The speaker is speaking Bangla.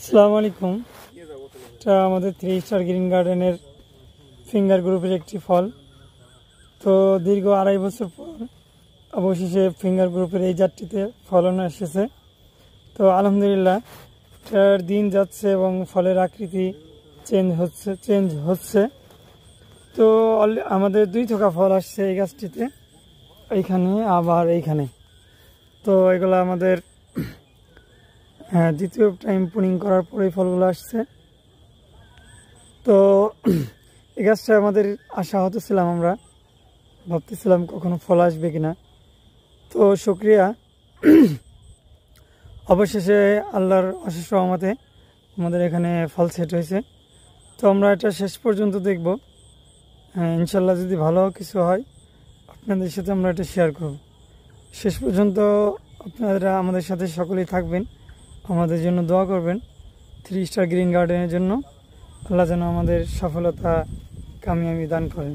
আসসালামু আলাইকুম। এটা আমাদের 3 স্টার গ্রিন গার্ডেনের ফিঙ্গার গ্রুপের একটি ফল। তো দীর্ঘ 2.5 বছর পর অবশেষে ফিঙ্গার গ্রুপের এই জাতটিতে ফলন এসেছে। তো আলহামদুলিল্লাহ এটার দিন যাচ্ছে এবং ফলের আকৃতি চেঞ্জ হচ্ছে। তো আমাদের 2 থোকা ফল আসছে এই গাছটিতে, এইখানে আবার এইখানে। তো এগুলো আমাদের দ্বিতীয় টাইম পুনিং করার পরেই ফলগুলো আসছে। তো এই গাছটা আমাদের আশা হতেছিলাম, আমরা ভাবতেছিলাম কখনো ফল আসবে কিনা। তো শুকরিয়া, অবশেষে আল্লাহর অশেষ রহমতে আমাদের এখানে ফল সেট হয়েছে। তো আমরা এটা শেষ পর্যন্ত দেখব। ইনশাল্লাহ যদি ভালো কিছু হয় আপনাদের সাথে আমরা এটা শেয়ার করব। শেষ পর্যন্ত আপনারা আমাদের সাথে সকলেই থাকবেন, আমাদের জন্য দোয়া করবেন। 3 স্টার গ্রিন গার্ডেনের জন্য আল্লাহ যেন আমাদের সফলতা কামিয়াবি দান করেন।